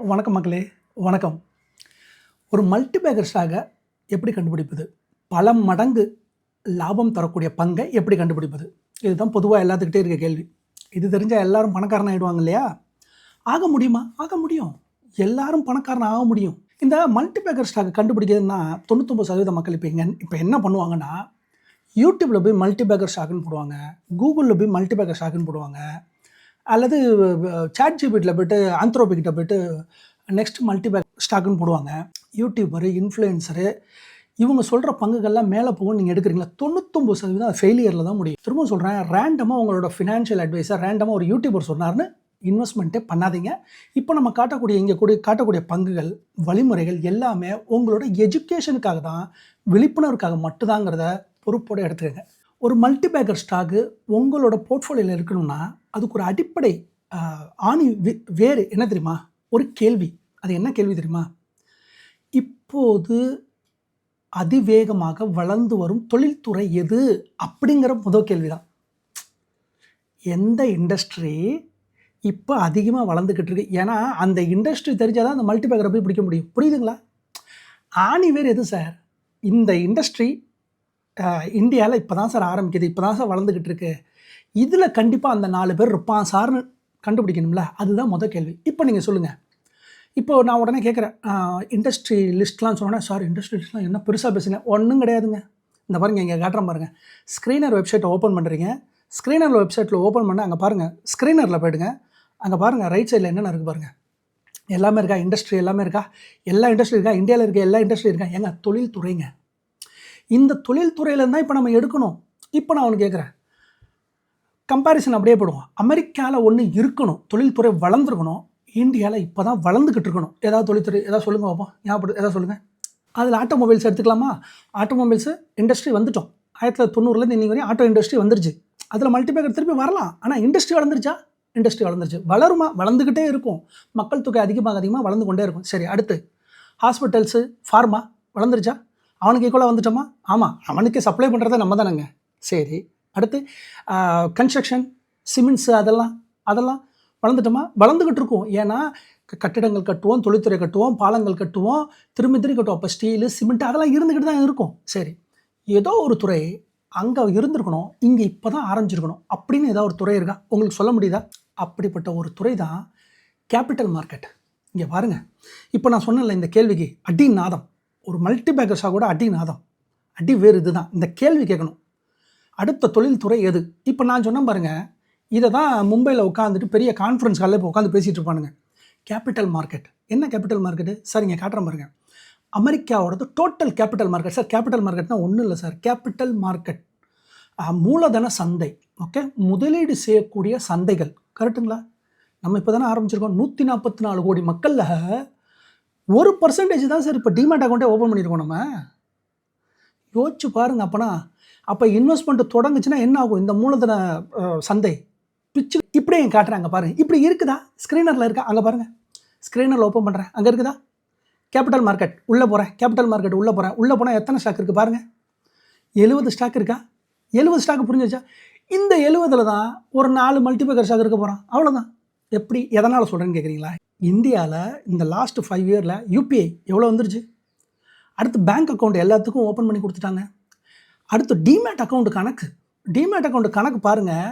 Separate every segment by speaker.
Speaker 1: வணக்கம் மக்களே, வணக்கம். ஒரு மல்டிபேக்கர் ஸ்டாக்கை எப்படி கண்டுபிடிப்பது? பல மடங்கு லாபம் தரக்கூடிய பங்கை எப்படி கண்டுபிடிப்பது? இதுதான் பொதுவாக எல்லாத்துக்கிட்டே இருக்க கேள்வி. இது தெரிஞ்சால் எல்லாரும் பணக்காரன் ஆகிடுவாங்க இல்லையா? ஆக முடியுமா? ஆக முடியும். எல்லாரும் பணக்காரன் ஆக முடியும். இந்த மல்டிபேக்கர் ஸ்டாக்கை கண்டுபிடிக்கிறதுனா 99% மக்கள் இப்போ என்ன பண்ணுவாங்கன்னா, யூடியூப்பில் போய் மல்டிபேக்கர் ஸ்டாக்குன்னு போடுவாங்க, கூகுளில் போய் மல்டிபேக்கர் ஸ்டாக்குன்னு போடுவாங்க, அல்லது சாட் ஜிபிட்டியில் போய்ட்டு ஆந்த்ரோபிக்கிட்ட போய்ட்டு நெக்ஸ்ட் மல்டிபேக் ஸ்டாக்குன்னு போடுவாங்க. யூடியூபரு, இன்ஃப்ளூயன்சரு இவங்க சொல்கிற பங்குகள்லாம் மேலே போகும். நீங்கள் எடுக்கிறீங்களா? 99% அது ஃபெயிலியரில் தான் முடியும். திரும்ப சொல்கிறேன், ரேண்டமாக உங்களோட ஃபினான்ஷியல் அட்வைஸர் ரேண்டமாக ஒரு யூடியூபர் சொன்னார்னு இன்வெஸ்ட்மெண்ட்டே பண்ணாதீங்க. இப்போ நம்ம காட்டக்கூடிய பங்குகள், வழிமுறைகள் எல்லாமே உங்களோட எஜுகேஷனுக்காக தான், விழிப்புணர்வுக்காக மட்டும்தாங்கிறத பொறுப்போடு எடுத்துக்கங்க. ஒரு மல்டிபேக்கர் ஸ்டாக்கு உங்களோட போர்ட்ஃபோலியோவில் இருக்கணும்னா அதுக்கு ஒரு அடிப்படை வேறு என்ன தெரியுமா? ஒரு கேள்வி. அது என்ன கேள்வி தெரியுமா? இப்போது அதிவேகமாக வளர்ந்து வரும் தொழில்துறை எது அப்படிங்கிற முதல் கேள்வி தான். எந்த இண்டஸ்ட்ரி இப்போ அதிகமாக வளர்ந்துக்கிட்டு இருக்கு? ஏன்னா அந்த இண்டஸ்ட்ரி தெரிஞ்சால் தான் அந்த மல்டிபேக்கரை போய் பிடிக்க முடியும். புரியுதுங்களா? வேறு எது சார்? இந்த இண்டஸ்ட்ரி இந்தியாவில் இப்போ தான் சார் ஆரம்பிக்குது, இப்போ தான் சார் வளர்ந்துக்கிட்டு இருக்கு, இதில் கண்டிப்பாக அந்த 4 பேர் இருப்பான் சார்னு கண்டுபிடிக்கணும்ல. அதுதான் முதல் கேள்வி. இப்போ நீங்கள் சொல்லுங்கள். இப்போது நான் உடனே கேட்குறேன், இண்டஸ்ட்ரி லிஸ்ட்லாம் சொன்னோன்னே, சார் இண்டஸ்ட்ரி லிஸ்ட்லாம் என்ன பெருசாக பேசுங்க? ஒன்றும் கிடையாதுங்க. இந்த பாருங்கள், இங்கே காட்டுறேன் பாருங்கள். ஸ்க்ரீனர் வெப்சைட்டை ஓப்பன் பண்ணுறீங்க. ஸ்க்ரீனர் வெப்சைட்டில் ஓப்பன் பண்ண அங்கே பாருங்கள், ஸ்க்ரீனரில் போய்டுங்க. அங்கே பாருங்கள், ரைட் சைடில் என்னென்ன இருக்குது பாருங்கள். எல்லாமே இருக்கா? இண்டஸ்ட்ரி எல்லாமே இருக்கா? எல்லா இண்டஸ்ட்ரி இருக்கா? இந்தியாவில் இருக்க எல்லா இண்டஸ்ட்ரி இருக்கா? ஏங்க தொழில்துறைங்க. இந்த தொழில்துறையில் தான் இப்போ நம்ம எடுக்கணும். இப்போ நான் ஒன்று கேட்குறேன், கம்பேரிசன் அப்படியே போடுவோம். அமெரிக்காவில் ஒன்று இருக்கணும், தொழில்துறை வளர்ந்துருக்கணும். இந்தியாவில் இப்போ தான் வளர்ந்துக்கிட்டு இருக்கணும். ஏதாவது தொழில்துறை ஏதாவது சொல்லுங்கள் பார்ப்போம். ஞாபகம் ஏதாவது சொல்லுங்கள். அதில் ஆட்டோமொபைல்ஸ் எடுத்துக்கலாமா? ஆட்டோமொபைல்ஸு இண்டஸ்ட்ரி வந்துட்டோம். 1990 இன்னைக்கு வரையும் ஆட்டோ இண்டஸ்ட்ரி வந்துருச்சு. அதில் மல்டிபேக்கர் திருப்பி வரலாம். ஆனால் இண்டஸ்ட்ரி வளர்ந்துருச்சா? இண்டஸ்ட்ரி வளர்ந்துருச்சு. வளருமா? வளர்ந்துக்கிட்டே இருக்கும். மக்கள் தொகை அதிகமாக வளர்ந்து கொண்டே இருக்கும். சரி, அடுத்து ஹாஸ்பிட்டல்ஸு, ஃபார்மா வளர்ந்துருச்சா? அவனுக்கு ஈக்குவலாக வந்துட்டோமா? ஆமாம், அவனுக்கு சப்ளை பண்ணுறத நம்ம தானேங்க. சரி, அடுத்து கன்ஸ்ட்ரக்ஷன், சிமெண்ட்ஸு, அதெல்லாம் வளர்ந்துட்டோமா? வளர்ந்துக்கிட்டு இருக்கும். ஏன்னா கட்டிடங்கள் கட்டுவோம், தொழில்துறை கட்டுவோம், பாலங்கள் கட்டுவோம், திரும்பி கட்டுவோம். அப்போ ஸ்டீலு, சிமெண்ட்டு அதெல்லாம் இருந்துக்கிட்டு தான் இருக்கும். சரி, ஏதோ ஒரு துறை அங்கே இருந்திருக்கணும், இங்கே இப்போ தான் ஆரம்பிச்சிருக்கணும் அப்படின்னு ஏதோ ஒரு துறை இருக்கா? உங்களுக்கு சொல்ல முடியுதா? அப்படிப்பட்ட ஒரு துறை தான் கேபிட்டல் மார்க்கெட். இங்கே பாருங்கள், இப்போ நான் சொன்னேன்ல, இந்த கேள்விக்கு அடி நாதம். ஒரு மல்டிபேக்கர்ஸாக கூட அடி வேறு இதுதான். இந்த கேள்வி கேட்கணும், அடுத்த தொழில்துறை எது? இப்போ நான் சொன்னேன் பாருங்கள், இதை தான் மும்பையில் உட்காந்துட்டு பெரிய கான்ஃபரன்ஸ் ஹாலில் இப்போ உட்காந்து பேசிகிட்டு இருப்பானுங்க. Capital market. என்ன கேபிட்டல் மார்க்கெட்டு சார்? இங்கே காட்டுறேன் பாருங்கள். அமெரிக்காவோடது total capital market. Sir capital மார்க்கெட்னா ஒன்றும் இல்லை சார். கேபிட்டல் மார்க்கெட் மூலதன சந்தை. ஓகே, முதலீடு செய்யக்கூடிய சந்தைகள். கரெக்டுங்களா? நம்ம இப்போ தானே ஆரம்பிச்சிருக்கோம். 144 கோடி மக்களில் 1% தான் சார் இப்போ டிமேட் அக்கௌண்ட்டே ஓப்பன் பண்ணியிருக்கோம். நம்ம யோசிச்சு பாருங்கள். அப்போ இன்வெஸ்ட்மெண்ட் தொடங்குச்சுன்னா என்ன ஆகும்? இந்த மூலதன சந்தை பிச்சு இப்படியே காட்டுறாங்க பாருங்கள். இப்படி இருக்குதா? ஸ்க்ரீனரில் இருக்கா? அங்கே பாருங்கள், ஸ்க்ரீனரில் ஓப்பன் பண்ணுறேன், அங்கே இருக்குதா? கேபிட்டல் மார்க்கெட் உள்ளே போகிறேன். கேபிட்டல் மார்க்கெட் உள்ளே போனால் எத்தனை ஸ்டாக் இருக்குது பாருங்கள். 70 ஸ்டாக் இருக்கா? 70 ஸ்டாக் புரிஞ்சிச்சா? இந்த 70ல் தான் ஒரு 4 மல்டிபேக்கர் ஸ்டாக் இருக்க போகிறான். அவ்வளோதான். எப்படி, எதனால் சொல்கிறேன்னு கேட்குறீங்களா? இந்தியாவில் இந்த லாஸ்ட் 5 இயரில் யூபிஐ எவ்வளோ வந்துருச்சு? அடுத்து பேங்க் அக்கௌண்ட் எல்லாத்துக்கும் ஓப்பன் பண்ணி கொடுத்துட்டாங்க. அடுத்து டிமேட் அக்கௌண்ட் கணக்கு பாருங்கள்,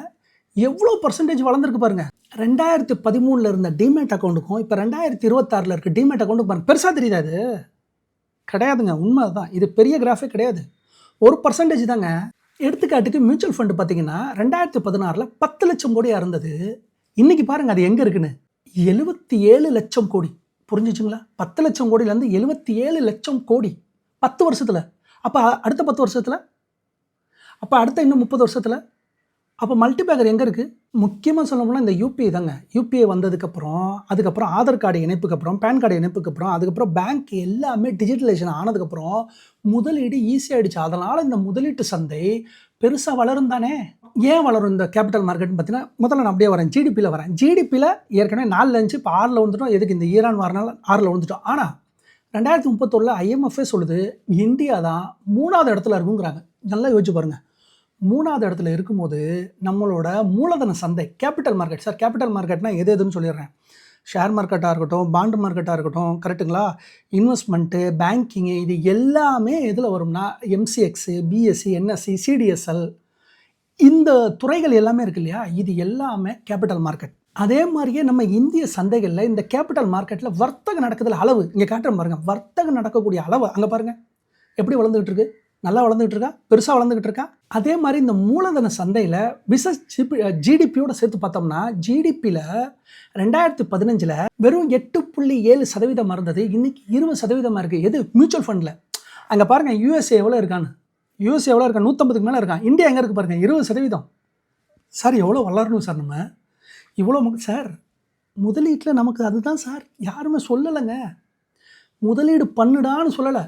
Speaker 1: எவ்வளோ பர்சன்டேஜ் வளர்ந்துருக்கு பாருங்கள். 2013 இருந்த டிமேட் அக்கௌண்ட்டுக்கும் இப்போ 2026 இருக்க டிமேட் அக்கௌண்ட்டுக்கு பாருங்கள். பெருசாக தெரியுதா? அது கிடையாதுங்க, உண்மை தான். இது பெரிய கிராஃபே கிடையாது, 1% தாங்க. எடுத்துக்காட்டுக்கு மியூச்சுவல் ஃபண்டு பார்த்தீங்கன்னா 2016 10 லட்சம் கோடியாக இருந்தது. இன்றைக்கி பாருங்கள் அது எங்கே இருக்குன்னு, 77 லட்சம் கோடி. புரிஞ்சிச்சுங்களா? 10 லட்சம் கோடியிலேருந்து 77 லட்சம் கோடி 10 வருஷத்தில். அப்போ அடுத்த 10 வருஷத்தில், அப்போ அடுத்த இன்னும் 30 வருஷத்தில், அப்போ மல்டிபேக்கர் எங்கே இருக்குது? முக்கியமாக சொல்லணும்னா இந்த யூபிஐ தாங்க. யூபிஐ அதுக்கப்புறம் ஆதார் கார்டு இணைப்புக்கு அப்புறம், பேன் கார்டு இணைப்புக்கு அப்புறம், அதுக்கப்புறம் பேங்க் எல்லாமே டிஜிட்டலைசேஷன் ஆனதுக்கப்புறம் முதலீடு ஈஸியாகிடுச்சு. அதனால் இந்த முதலீட்டு சந்தை பெருசாக வளரும் தானே. ஏன் வளரும் இந்த கேபிட்டல் மார்க்கெட்னு பார்த்தீங்கன்னா, முதல்ல நான் அப்படியே வரேன், ஜிடிபியில் வரேன். ஜிடிபியில் ஏற்கனவே 4 இருந்துச்சு, இப்போ 6 வந்துட்டோம். எதுக்கு? இந்த ஈரான் வரனால 6 வந்துட்டோம். ஆனால் 2031 IMFே சொல்லுது இந்தியா தான் 3வது இடத்துல இருக்குங்கிறாங்க. நல்லா யோசிச்சு பாருங்கள். 3வது இடத்துல இருக்கும்போது நம்மளோட மூலதன சந்தை கேபிட்டல் மார்க்கெட். சார் கேபிட்டல் மார்க்கெட்னா எதுன்னு சொல்லிடுறேன். ஷேர் மார்க்கெட்டாக இருக்கட்டும், பாண்ட் மார்க்கெட்டாக இருக்கட்டும், கரெக்ட்டுங்களா? இன்வெஸ்ட்மெண்ட்டு, பேங்கிங்கு இது எல்லாமே எதில் வரும்னா எம்சிஎக்ஸு, பிஎஸ்சி, என்எஸ்சி, சிடிஎஸ்எல் இந்த துறைகள் எல்லாமே இருக்கு இல்லையா? இது எல்லாமே கேபிட்டல் மார்க்கெட். அதே மாதிரியே நம்ம இந்திய சந்தைகளில் இந்த கேபிட்டல் மார்க்கெட்டில் வர்த்தகம் நடக்குதுல அளவு இங்கே காட்டுறேன் பாருங்கள். வர்த்தகம் நடக்கக்கூடிய அளவு அங்கே பாருங்கள் எப்படி வளர்ந்துக்கிட்டு இருக்கு. நல்லா வளர்ந்துக்கிட்டு இருக்கா, பெருசாக வளர்ந்துக்கிட்டு இருக்கா. அதே மாதிரி இந்த மூலதன சந்தையில் பிஸ்னஸ் ஜிடிபியோட சேர்த்து பார்த்தோம்னா ஜிடிபியில் 2015 வெறும் 8.7% இருந்தது. இன்னைக்கு 20% இருக்குது. எது? மியூச்சுவல் ஃபண்டில். அங்கே பாருங்கள் யூஎஸ்ஏ எவ்வளோ இருக்கான்னு. யூஎஸ்ஏ எவ்வளோ இருக்கா? 150க்கு மேலே இருக்கான். இந்தியா எங்கே இருக்குது பாருங்கள், 20%. சார் எவ்வளோ வளரணும் சார் நம்ம இவ்வளோ சார். முதலீட்டில் நமக்கு அதுதான் சார் யாருமே சொல்லலைங்க. முதலீடு பண்ணுடான்னு சொல்லலை,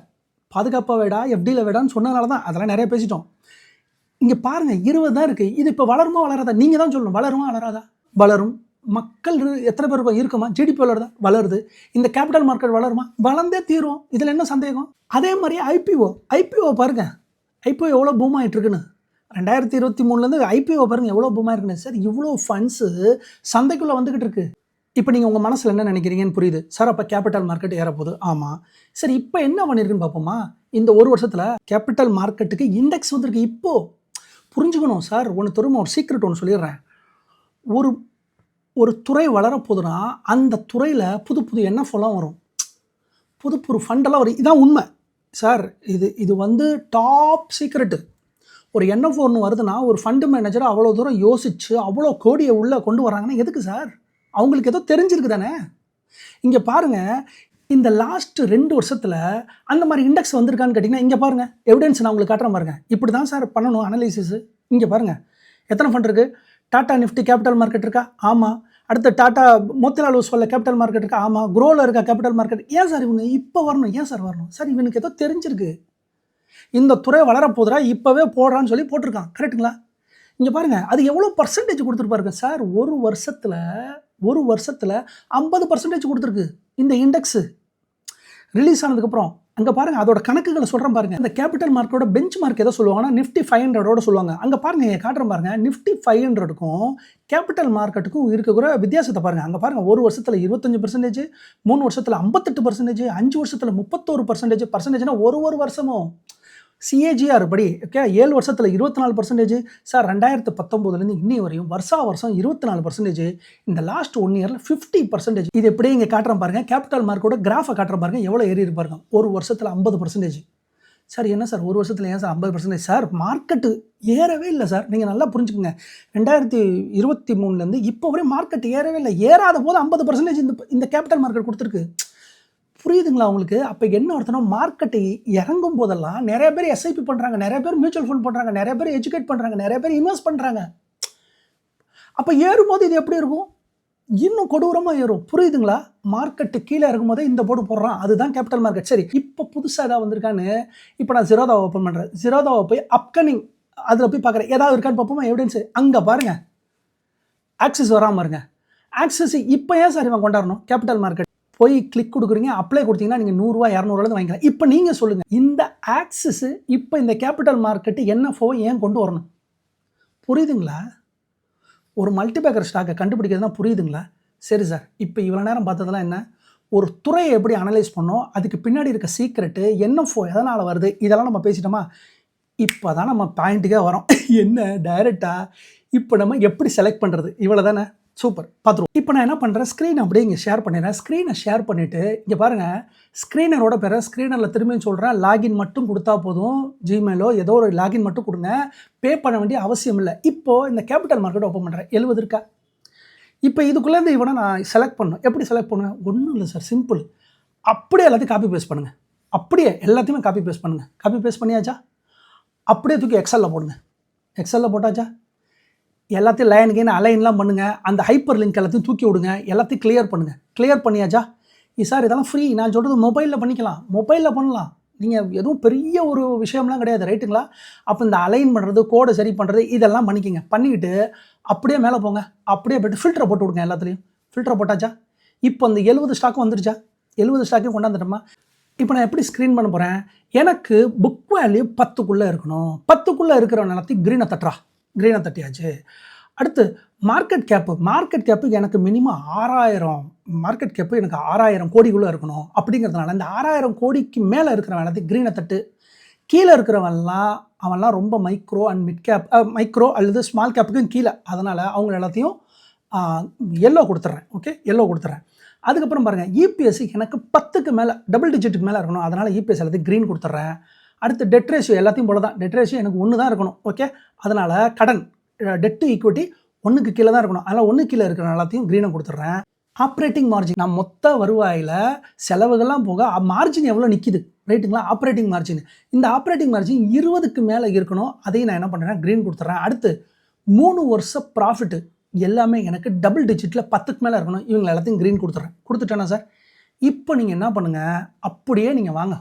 Speaker 1: பாதுகாப்பாக வேடா எஃப்டியில் வேடான்னு சொன்னதுனால தான் அதெல்லாம் நிறைய பேசிட்டோம். இங்கே பாருங்கள் 20 தான் இருக்குது. இது இப்போ வளருமா வளராதா? நீங்கள் தான் சொல்லணும். வளருமா வளராதா? வளரும். மக்கள் எத்தனை பேர் இருக்குமா? ஜிடிபி வளருதா? வளருது. இந்த கேபிட்டல் மார்க்கெட் வளருமா? வளர்ந்தே தீரும். இதில் என்ன சந்தேகம்? அதே மாதிரி ஐபிஓ பாருங்கள். ஐபிஓ எவ்வளோ பூம் ஆகிட்டு இருக்குன்னு 2023 ஐபிஓ பாருங்கள் எவ்வளோ பூம் ஆகிருக்குன்னு. சார் இவ்வளோ ஃபண்ட்ஸு சந்தைக்குள்ளே வந்துக்கிட்டு இருக்கு. இப்போ நீங்கள் உங்கள் மனசில் என்ன நினைக்கிறீங்கன்னு புரியுது சார். அப்போ கேபிட்டல் மார்க்கெட் ஏறப்போகுது. ஆமாம். சரி இப்போ என்ன பண்ணியிருக்குன்னு பார்ப்போமா? இந்த ஒரு வருஷத்தில் கேபிட்டல் மார்க்கெட்டுக்கு இண்டெக்ஸ் வந்திருக்கு. இப்போது புரிஞ்சுக்கணும் சார். ஒரு சீக்ரெட் ஒன்று சொல்லிடுறேன். ஒரு துறை வளரப்போகுதுன்னா அந்த துறையில் புது என்எஃப்ஓலாம் வரும், புது ஃபண்டெல்லாம் வரும். இதான் உண்மை சார். இது வந்து டாப் சீக்ரெட்டு. ஒரு என்எஃப்ஓ ஒன்று வருதுன்னா ஒரு ஃபண்டு மேனேஜர் அவ்வளோ தூரம் யோசித்து அவ்வளோ கோடியை உள்ளே கொண்டு வராங்கன்னா எதுக்கு சார்? அவங்களுக்கு ஏதோ தெரிஞ்சிருக்கு தானே. இங்கே பாருங்கள், இந்த லாஸ்ட் 2 வருஷத்தில் அந்த மாதிரி இண்டெக்ஸ் வந்திருக்கான்னு கேட்டிங்கன்னா இங்கே பாருங்கள் எவிடன்ஸ் நான் உங்களுக்கு காட்டுறேன் பாருங்கள். இப்படி தான் சார் பண்ணணும் அனலைசிஸு. இங்கே பாருங்கள் எத்தனை ஃபண்ட் இருக்குது. டாடா நிஃப்டி கேபிட்டல் மார்க்கெட் இருக்கா? ஆமாம். அடுத்து டாடா மோத்திலால் ஓஸ்வாலில் கேபிட்டல் மார்க்கெட் இருக்கா? ஆமாம். குரோவில் இருக்கா கேபிட்டல் மார்க்கெட்? ஏன் சார் இவங்க இப்போ வரணும்? ஏன் சார் வரணும்? சார் இவனுக்கு ஏதோ தெரிஞ்சிருக்கு, இந்த துறை வளரப்போதுரா இப்போவே போடுறான்னு சொல்லி போட்டிருக்கான். கரெக்டுங்களா? இங்கே பாருங்கள் அது எவ்வளோ பர்சன்டேஜ் கொடுத்துருப்பாருங்க சார். ஒரு வருஷத்தில் 50% கொடுத்துருக்கு இந்த இண்டெக்ஸு ரிலீஸ் ஆனதுக்கப்புறம். அங்கே பாருங்கள் அதோட கணக்குகளை சொல்கிறேன் பாருங்கள். இந்த கேபிட்டல் மார்க்கெட்டோட பெஞ்ச் மார்க் எதை சொல்லுவாங்கன்னா நிஃப்டி 500 சொல்லுவாங்க. அங்கே பாருங்கள் காட்டுறேன் பாருங்கள். நிஃப்டி 500க்கும் கேபிட்டல் மார்க்கெட்டுக்கும் இருக்கிற வித்தியாசத்தை பாருங்கள். அங்கே பாருங்கள் ஒரு வருஷத்தில் 25%, 3 வருஷத்தில் 58%, 5 வருஷத்தில் 31%. ஒரு வருஷமும் சிஏஜிஆர் படி ஓகே 7 வருஷத்தில் 24%. சார் 2019 இன்னி வரையும் வருஷம் 24%. இந்த லாஸ்ட் 1 இயரில் 50%. இது எப்படியே இங்கே காட்டுறேன் பாருங்கள். கேபிட்டல் மார்க்கெட்டோட கிராஃபை காட்டுறேன் பாருங்கள் எவ்வளோ ஏறி இருப்பாருங்க. ஒரு வருஷத்தில் 50%. சார் என்ன சார் ஒரு வருஷத்தில் ஏன் சார் 50%? சார் மார்க்கெட்டு ஏறவே இல்லை சார். நீங்கள் நல்லா புரிஞ்சுக்கோங்க. 2023 இப்போ வரையும் மார்க்கெட் ஏறவே இல்லை. ஏறாத போது 50% இந்த கேபிட்டல் மார்க்கெட் கொடுத்துருக்கு. புரியுதுங்களா உங்களுக்கு? அப்போ என்ன அர்த்தம்னா மார்க்கெட்டு இறங்கும் போதெல்லாம் நிறைய பேர் எஸ்ஐபி பண்ணுறாங்க, நிறைய பேர் மியூச்சுவல் ஃபண்ட் பண்ணுறாங்க, நிறைய பேர் எஜுகேட் பண்ணுறாங்க, நிறைய பேர் இன்வெஸ்ட் பண்ணுறாங்க. அப்போ ஏறும்போது இது எப்படி இருக்கும்? இன்னும் கொடூரமாக ஏறும். புரியுதுங்களா? மார்க்கெட்டு கீழே இறங்கும்போதே இந்த போர்டு போடுறான். அதுதான் கேபிட்டல் மார்க்கெட். சரி இப்போ புதுசாக ஏதாவது வந்திருக்கான்னு இப்போ நான் ஜிரோதாவை ஓப்பன் பண்ணுறேன். ஜிரோதாவை போய் அப்கமிங் அதில் போய் பார்க்குறேன் ஏதாவது இருக்கான்னு பார்ப்போமா எவிடன்ஸு. அங்கே பாருங்கள் ஆக்சிஸ் வராமல் இருங்க. ஆக்சிஸ் இப்போ ஏன் சார் இவன் கொண்டாடணும்? கேபிட்டல் மார்க்கெட் போய் கிளிக் கொடுக்குறீங்க, அப்ளை கொடுத்தீங்கன்னா நீங்கள் 100 200 வாங்கிக்கலாம். இப்போ நீங்கள் சொல்லுங்கள், இந்த ஆக்சிஸ் இப்போ இந்த கேபிட்டல் மார்க்கெட்டு என்எஃப்ஓ ஏன் கொண்டு வரணும்? புரியுதுங்களா? ஒரு மல்டிபேக்கர் ஸ்டாக்கை கண்டுபிடிக்கிறதுனா புரியுதுங்களா? சரி சார், இப்போ இவ்வளோ நேரம் பார்த்ததெல்லாம் என்ன? ஒரு துறையை எப்படி அனலைஸ் பண்ணோம், அதுக்கு பின்னாடி இருக்க சீக்ரெட்டு, என்எஃப்ஓ எதனால் வருது, இதெல்லாம் நம்ம பேசிட்டோமா? இப்போ தான் நம்ம பாயிண்ட்டுக்கே வரோம். என்ன டைரெக்டாக இப்போ நம்ம எப்படி செலக்ட் பண்ணுறது, இவ்வளோ தானே. சூப்பர், பார்த்துருவோம். இப்போ நான் என்ன பண்ணுறேன், ஸ்க்ரீன் அப்படியே இங்கே ஷேர் பண்ணிடுறேன். ஸ்க்ரீனை ஷேர் பண்ணிவிட்டு இங்கே பாருங்கள், ஸ்க்ரீனரோட பேரை ஸ்க்ரீனரில் திரும்பியும் சொல்கிறேன். லாகின் மட்டும் கொடுத்தா போதும். ஜிமெயிலோ ஏதோ ஒரு லாகின் மட்டும் கொடுங்க, பே பண்ண வேண்டிய அவசியம் இல்லை. இப்போது இந்த கேபிட்டல் மார்க்கெட் ஓப்பன் பண்ணுறேன். 70 இருக்கா? இப்போ இதுக்குள்ளேருந்து இவனை நான் செலக்ட் பண்ணணும். எப்படி செலக்ட் பண்ணுவேன்? ஒன்றும் இல்லை சார், சிம்பிள். அப்படியே எல்லாத்தையும் காப்பி பேஸ்ட் பண்ணுங்கள். அப்படியே எல்லாத்தையுமே காப்பி பேஸ்ட் பண்ணுங்கள். காப்பி பேஸ்ட் பண்ணியாச்சா? அப்படியே தூக்கி எக்ஸலில் போடுங்க. எக்ஸலில் போட்டாச்சா? எல்லாத்தையும் லைனுக்கு அலைன்லாம் பண்ணுங்கள். அந்த ஹைப்பர் லிங்க் எல்லாத்தையும் தூக்கி விடுங்க. எல்லாத்தையும் கிளியர் பண்ணுங்கள். கிளியர் பண்ணியாச்சா? சார் இதெல்லாம் ஃப்ரீ. நான் சொல்கிறது மொபைலில் பண்ணிக்கலாம், மொபைலில் பண்ணலாம். நீங்கள் எதுவும் பெரிய ஒரு விஷயம்லாம் கிடையாது, ரைட்டுங்களா? அப்போ இந்த அலைன் பண்ணுறது, கோடை சரி பண்ணுறது, இதெல்லாம் பண்ணிக்கோங்க. பண்ணிக்கிட்டு அப்படியே மேலே போங்க. அப்படியே போய்ட்டு ஃபில்டரை போட்டு விடுங்க. எல்லாத்துலேயும் ஃபில்டரை போட்டாச்சா? இப்போ அந்த 70 ஸ்டாக்கும் வந்துருச்சா? 70 ஸ்டாக்கையும் கொண்டாந்துட்டோமா? இப்போ நான் எப்படி ஸ்க்ரீன் பண்ண போகிறேன்? எனக்கு புக் வேல்யூ 10க்குள்ளே இருக்கணும். 10க்குள்ளே இருக்கிற எல்லாத்தையும் க்ரீனை தட்டுறா. க்ரீனை தட்டியாச்சு. அடுத்து மார்க்கெட் கேப்புக்கு எனக்கு மினிமம் 6000 மார்க்கெட் கேப்பு எனக்கு 6000 கோடிக்குள்ளே இருக்கணும். அப்படிங்கிறதுனால இந்த 6000 கோடிக்கு மேலே இருக்கிறவன் எல்லாத்தையும் க்ரீனை தட்டு. கீழே அவன்லாம் ரொம்ப micro and mid cap, micro அல்லது ஸ்மால் கேப்புக்கும் கீழே. அதனால் அவங்க எல்லாத்தையும் எல்லோ கொடுத்துட்றேன். ஓகே, எல்லோ கொடுத்துட்றேன். அதுக்கப்புறம் பாருங்கள், இபிஎஸ் எனக்கு 10க்கு மேலே, டபுள் டிஜிட்டுக்கு மேலே இருக்கணும். அதனால் இபிஎஸ் எல்லாத்தையும் க்ரீன் கொடுத்துட்றேன். அடுத்து டெட் ரேஷியோ எல்லாத்தையும் போல தான். டெட் ரேஷியோ எனக்கு 1 தான் இருக்கணும். ஓகே, அதனால் கடன் டெட் டு ஈக்விட்டி 1க்கு கீழே தான் இருக்கணும். அதனால் 1 கீழே இருக்கிற எல்லாத்தையும் க்ரீனை கொடுத்துட்றேன். ஆப்ரேட்டிங் மார்ஜின், நான் மொத்த வருவாயில் செலவுகள்லாம் போக மார்ஜின் எவ்வளோ நிற்கிது, ரைட்டுங்களா? ஆப்ரேட்டிங் மார்ஜின், இந்த ஆப்ரேட்டிங் மார்ஜின் 20க்கு மேலே இருக்கணும். அதையும் நான் என்ன பண்ணுறேன், க்ரீன் கொடுத்துட்றேன். அடுத்து 3 வருஷம் ப்ராஃபிட்டு எல்லாமே எனக்கு டபுள் டிஜிட்டில் 10க்கு மேலே இருக்கணும். இவங்க எல்லாத்தையும் க்ரீன் கொடுத்துட்டேன்னா சார், இப்போ நீங்கள் என்ன பண்ணுங்கள், அப்படியே நீங்கள் வாங்க.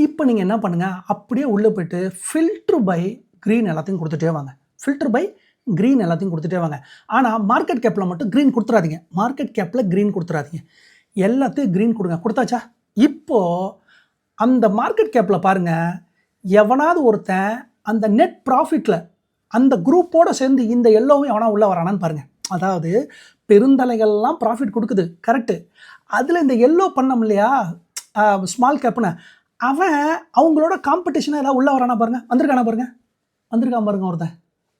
Speaker 1: இப்போ நீங்கள் என்ன பண்ணுங்கள், அப்படியே உள்ளே போய்ட்டு ஃபில்ட்ரு பை க்ரீன் எல்லாத்தையும் கொடுத்துட்டே வாங்க. ஃபில்ட்ரு பை க்ரீன் எல்லாத்தையும் கொடுத்துட்டே வாங்க. ஆனால் மார்க்கெட் கேப்பில் மட்டும் க்ரீன் கொடுத்துறாதீங்க. மார்க்கெட் கேப்பில் க்ரீன் கொடுத்துறாதீங்க, எல்லாத்தையும் க்ரீன் கொடுங்க. கொடுத்தாச்சா? இப்போது அந்த மார்க்கெட் கேப்பில் பாருங்கள், எவனாவது ஒருத்தன் அந்த நெட் ப்ராஃபிட்டில் அந்த குரூப்போடு சேர்ந்து இந்த எல்லோவும் எவனா உள்ளே வரானான்னு பாருங்கள். அதாவது பெருந்தலைகள்லாம் ப்ராஃபிட் கொடுக்குது, கரெக்டு. அதில் இந்த எல்லோ பண்ணோம் இல்லையா, ஸ்மால் கேப்னு, அவன் அவங்களோட காம்படிஷனாக ஏதாவது உள்ளே வரானா பாருங்கள். வந்திருக்கான் பாருங்க ஒருத்தன்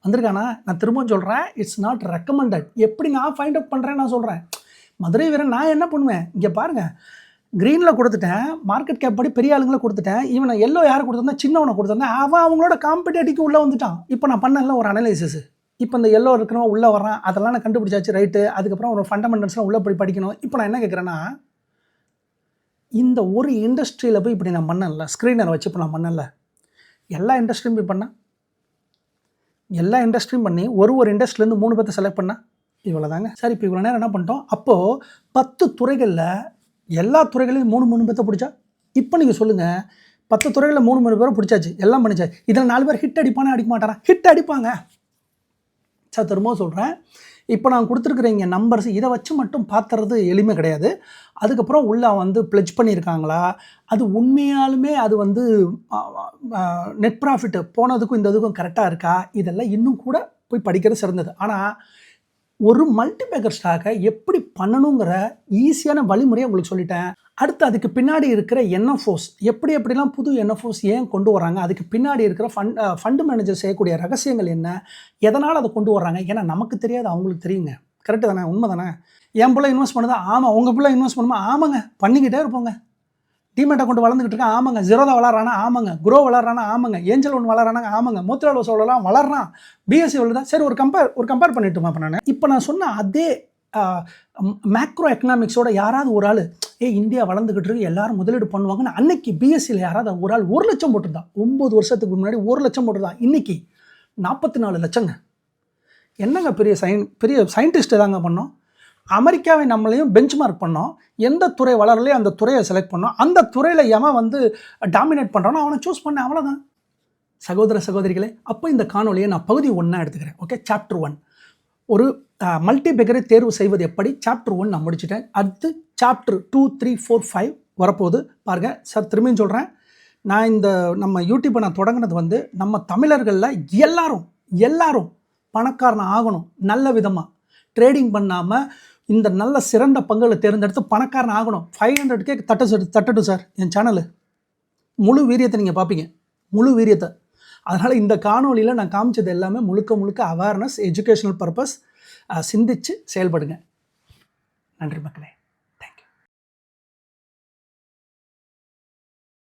Speaker 1: வந்திருக்கானா? நான் திரும்பவும் சொல்கிறேன், இட்ஸ் நாட் ரெக்கமெண்டட். எப்படி நான் ஃபைண்ட் அவுட் பண்ணுறேன் நான் சொல்கிறேன். மதுரை வீரன் நான் என்ன பண்ணுவேன், இங்கே பாருங்கள், க்ரீனில் கொடுத்துட்டேன், மார்க்கெட் கேப் படி பெரிய ஆளுங்களை கொடுத்துட்டேன். இவனை எல்லோ யாரை கொடுத்துருந்தேன், சின்னவனை கொடுத்துருந்தேன். அவன் அவங்களோட காம்படேட்டிவ்க்கு உள்ளே வந்துட்டான். இப்போ நான் பண்ணல ஒரு அனலைசிஸ். இப்போ இந்த எல்லோ இருக்கிறவன் உள்ளே வரான், அதெல்லாம் நான் கண்டுபிடிச்சாச்சு, ரைட்டு. அதுக்கப்புறம் ஒரு ஃபண்டமெண்டல்ஸ்லாம் உள்ளே போய் படிக்கணும். இப்போ நான் என்ன கேட்குறேன்னா, இந்த ஒரு இண்டஸ்ட்ரியில் போய் இப்படி நான் பண்ணல, ஸ்க்ரீனர் வச்சு இப்போ நான் பண்ணல. எல்லா இண்டஸ்ட்ரியும் போய் பண்ணேன், எல்லா இண்டஸ்ட்ரியும் பண்ணி ஒரு இண்டஸ்ட்ரிலேருந்து 3 பேர்த்த செலக்ட் பண்ணால் இவ்வளோ தாங்க. சரி, இப்போ இவ்வளோ நேரம் என்ன பண்ணிட்டோம், அப்போது 10 துறைகளில் எல்லா துறைகளையும் 3 பேர்த்த பிடிச்சா. இப்போ நீங்கள் சொல்லுங்கள், 10 துறைகளில் 3 பேரை பிடிச்சாச்சு, எல்லாம் பண்ணிச்சாச்சு. இதில் 4 பேர் ஹிட் அடிப்பானே அடிக்க மாட்டாரா? ஹிட் அடிப்பாங்க சார். திரும்பவும் சொல்கிறேன், இப்போ நான் கொடுத்துருக்குற இங்கே நம்பர்ஸ், இதை வச்சு மட்டும் பார்த்துறது எளிமை கிடையாது. அதுக்கப்புறம் உள்ளே வந்து ப்ளெஜ் பண்ணியிருக்காங்களா, அது உண்மையாலுமே அது வந்து நெட் ப்ராஃபிட்டு போனதுக்கும் இந்த இதுக்கும் கரெக்டாக இருக்கா, இதெல்லாம் இன்னும் கூட போய் படிக்கிறது சிறந்தது. ஆனால் ஒரு மல்டிபேக்கர் ஸ்டாக்கை எப்படி பண்ணணுங்கிற ஈஸியான வழிமுறையை உங்களுக்கு சொல்லிட்டேன். அடுத்து அதுக்கு பின்னாடி இருக்கிற என்எஃப்ஓஸ், எப்படிலாம் புது என்எஃப்ஓஸ் ஏன் கொண்டு வராங்க, அதுக்கு பின்னாடி இருக்கிற ஃபண்டு மேனேஜர் செய்யக்கூடிய ரகசியங்கள் என்ன, எதனால் அதை கொண்டு வர்றாங்க. ஏன்னா நமக்கு தெரியாது, அவங்களுக்கு தெரியுங்க. கரெக்டு தானே, உண்மை தானே? என் பிள்ளை இன்வெஸ்ட் பண்ணுதா? ஆமாம். உங்கள் பிள்ளை இன்வெஸ்ட் பண்ணுமா? ஆமாங்க. பண்ணிக்கிட்டே இருப்போங்க. டிமெட்டை கொண்டு வளர்ந்துக்கிட்டு இருக்கேன், ஆமாங்க. ஜீரோதா வளர்றானா? ஆமாங்க. குரோ வளர்றானா? ஆமாங்க. ஏஞ்சல் ஒன்று வளர்றானாங்க? ஆமாங்க. மூத்திராளோ சொல்லலாம் வளர்றான். பிஎஸ்சி வளருதா? சரி, ஒரு கம்பேர் பண்ணிட்டுமா இப்போ நான். இப்போ நான் சொன்ன அதே மேக்ரோ எக்கனாமிக்ஸோட யாராவது ஒரு ஆள், இந்தியா வளர்ந்துக்கிட்டு இருக்கு, எல்லாரும் முதலீடு பண்ணுவாங்கன்னு அன்னைக்கு பிஎஸ்சியில் யாராவது ஒரு ஆள் 1 லட்சம் போட்டிருந்தான். 9 வருஷத்துக்கு முன்னாடி 1 லட்சம் போட்டிருந்தான். இன்னைக்கு 44 லட்சங்க. என்னங்க பெரிய சயின்டிஸ்ட் தாங்க பண்ணோம். அமெரிக்காவை நம்மளையும் பெஞ்ச் மார்க் பண்ணோம். எந்த துறை வளரலையோ அந்த துறையை செலக்ட் பண்ணோம். அந்த துறையில் எவன் வந்து டாமினேட் பண்ணுறானோ அவனை சூஸ் பண்ண, அவ்வளோதான். சகோதர சகோதரிகளே, அப்போ இந்த காணொலியை நான் பகுதி 1 எடுத்துக்கிறேன். ஓகே, சாப்டர் 1 ஒரு மல்டிபேக்கரை தேர்வு செய்வது எப்படி, சாப்டர் 1 நான் முடிச்சுட்டேன். அடுத்து சாப்டர் 2, 3, 4, 5 வரப்போகுது பாருங்கள். சார் திரும்பியும் சொல்கிறேன், நான் இந்த நம்ம யூடியூப்பை நான் தொடங்கினது வந்து நம்ம தமிழர்களில் எல்லாரும் பணக்காரன் ஆகணும், நல்ல விதமாக ட்ரேடிங் பண்ணாமல் இந்த நல்ல சிறந்த பங்குகளை தேர்ந்தெடுத்து பணக்காரன் ஆகணும். 500K தட்டட்டும் சார் என் சேனலு. முழு வீரியத்தை நீங்கள் பார்ப்பீங்க, முழு வீரியத்தை. அதனால் இந்த காணொலியில் நான் காமிச்சது எல்லாமே முழுக்க அவேர்னஸ், எஜுகேஷனல் பர்பஸ். சிந்திச்சு செயல்படுங்க. நன்றி மக்களே.